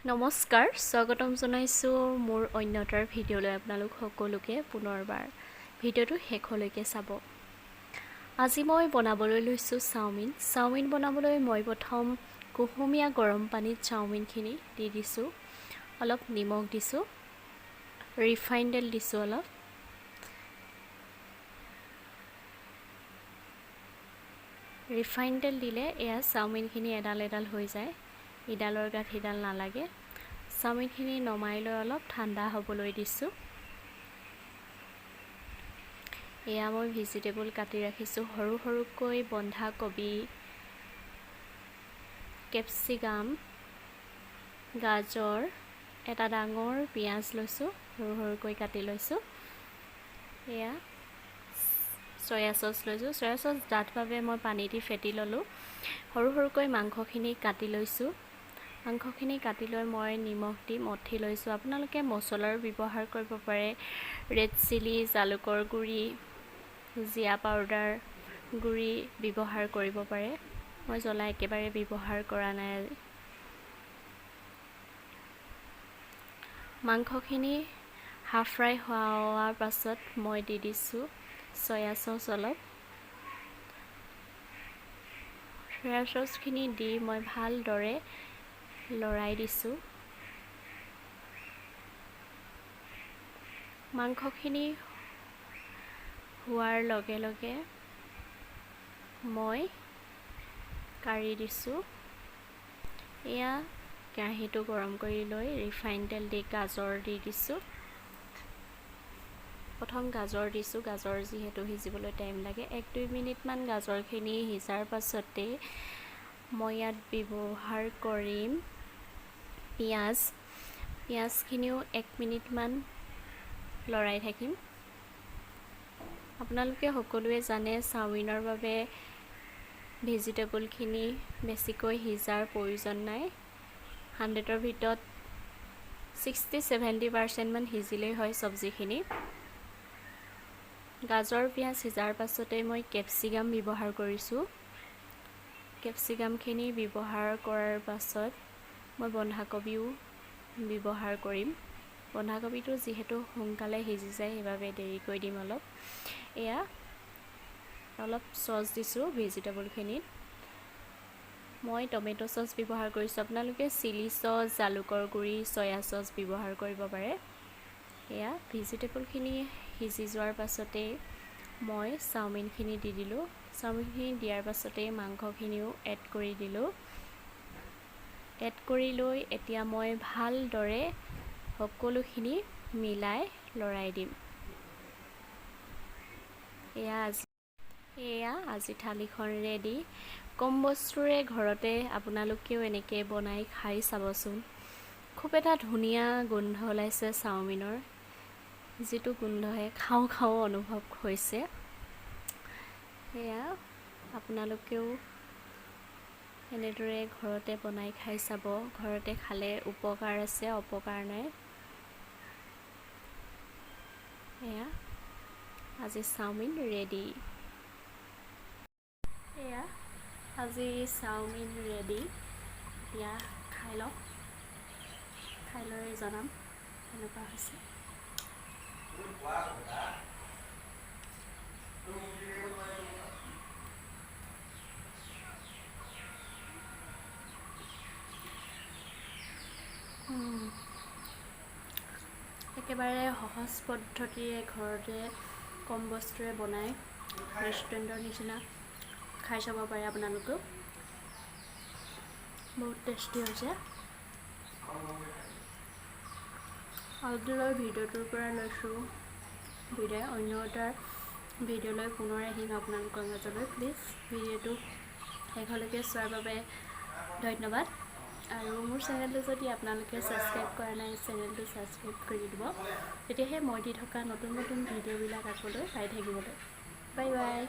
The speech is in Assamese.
নমস্কাৰ স্বাগতম জনাইছো মোৰ অন্যতাৰ ভিডিঅ'লৈ আপোনালোক সকলোকে পুনৰবাৰ ভিডিঅ'টো শেষলৈকে চাব। আজি মই বনাবলৈ লৈছো চাওমিন বনাবলৈ মই প্ৰথম কুহুমীয়া গৰম পানীত চাওমিনখিনি দি দিছো। অলপ নিমখ দিছো, ৰিফাইন তেল দিছো অলপ। ৰিফাইন তেল দিলে এয়া চাওমিনখিনি এডাল এডাল হৈ যায়। ইডালৰ গাত সিডাল নালাগে। চাওমিনখিনি নমাই লৈ অলপ ঠাণ্ডা হ'বলৈ দিছোঁ। এয়া মই ভেজিটেবল কাটি ৰাখিছোঁ সৰু সৰুকৈ বন্ধাকবি, কেপচিকাম, গাজৰ, এটা ডাঙৰ পিঁয়াজ লৈছোঁ, সৰু সৰুকৈ কাটি লৈছোঁ। এয়া চয়া চচ লৈছোঁ। চয়া চচ ডাঠভাৱে মই পানী দি ফেটি ল'লোঁ। সৰু সৰুকৈ মাংসখিনি কাটি লৈছোঁ। মাংসখিনি কাটি লৈ মই নিমখ দি মঠি লৈছোঁ। আপোনালোকে মছলাৰ ব্যৱহাৰ কৰিব পাৰে। ৰেড চিলি, জালুকৰ গুড়ি, জিৰা পাউডাৰ গুড়ি ব্যৱহাৰ কৰিব পাৰে। মই জ্বলা একেবাৰে ব্যৱহাৰ কৰা নাই। মাংসখিনি হাফ ফ্ৰাই হোৱাৰ পাছত মই দি দিছোঁ চয়া চচ অলপ। চয়া চচখিনি দি মই ভালদৰে লৰাই দিছোঁ। মাংসখিনি হোৱাৰ লগে লগে মই কাঢ়ি দিছোঁ। এয়া কেৰাহীটো গৰম কৰি লৈ ৰিফাইন তেল দি গাজৰ দি দিছোঁ। প্ৰথম গাজৰ দিছোঁ। গাজৰ যিহেতু সিজিবলৈ টাইম লাগে, 1-2 মিনিটমান গাজৰখিনি সিজাৰ পাছতে মই ইয়াত ব্যৱহাৰ কৰিম পিঁয়াজখিনিও 1 মিনিটমান লৰাই থাকিম। আপোনালোকে সকলোৱে জানে চাওমিনৰ বাবে ভেজিটেবলখিনি বেছিকৈ সিজাৰ প্ৰয়োজন নাই। 100ৰ ভিতৰত 60-70% মান সিজিলেই হয় চব্জিখিনি। গাজৰ পিঁয়াজ সিজাৰ পাছতে মই কেপচিকাম ব্যৱহাৰ কৰিছোঁ। কেপচিকামখিনি ব্যৱহাৰ কৰাৰ পাছত মই বন্ধাকবিও ব্যৱহাৰ কৰিম। বন্ধাকবিটো যিহেতু সোনকালে সিজি যায় সেইবাবে দেৰিকৈ দিম অলপ। এয়া অলপ চচ দিছোঁ ভেজিটেবলখিনিত। মই টমেটো চচ ব্যৱহাৰ কৰিছোঁ। আপোনালোকে চিলি চচ, জালুকৰ গুড়ি, চয়া চচ ব্যৱহাৰ কৰিব পাৰে। এয়া ভেজিটেবলখিনি সিজি যোৱাৰ পাছতেই মই চাওমিনখিনি দি দিলোঁ। চাওমিনখিনি দিয়াৰ পাছতেই মাংসখিনিও এড কৰি দিলোঁ। এড কৰি লৈ এতিয়া মই ভালদৰে সকলোখিনি মিলাই লৰাই দিম। এয়া আজি থালিখন ৰেডি। কম বস্তুৰে ঘৰতে আপোনালোকেও এনেকৈ বনাই খাই চাবচোন। খুব এটা ধুনীয়া গোন্ধ ওলাইছে চাওমিনৰ, যিটো গোন্ধহে খাওঁ খাওঁ অনুভৱ হৈছে। এয়া আপোনালোকেও এনেদৰে ঘৰতে বনাই খাই চাব। ঘৰতে খালে উপকাৰ আছে, অপকাৰ নাই। এয়া আজি চাওমিন ৰেডি। এয়া আজি চাওমিন ৰেডি। এতিয়া খাই লওঁ, খাই লৈ জনাম কেনেকুৱা হৈছে। একেবাৰে সহজ পদ্ধতিৰে ঘৰতে কম বস্তুৰে বনাই ৰেষ্টুৰেণ্টৰ নিচিনা খাই চাব পাৰে আপোনালোকেও। বহুত টেষ্টি হৈছে। আজিলৈ ভিডিঅ'টোৰ পৰা লৈছোঁ বিদায়। অন্য এটা ভিডিঅ'লৈ পুনৰ আহিম আপোনালোকৰ মাজলৈ। প্লিজ ভিডিঅ'টো শেষলৈকে চোৱাৰ বাবে ধন্যবাদ। আৰু মোৰ চেনেলটো যদি আপোনালোকে ছাবস্ক্ৰাইব কৰা নাই, চেনেলটো ছাবস্ক্ৰাইব কৰি দিব, তেতিয়াহে মই দি থকা নতুন নতুন ভিডিঅ'বিলাক আগলৈ পাই থাকিবলৈ। Bye bye.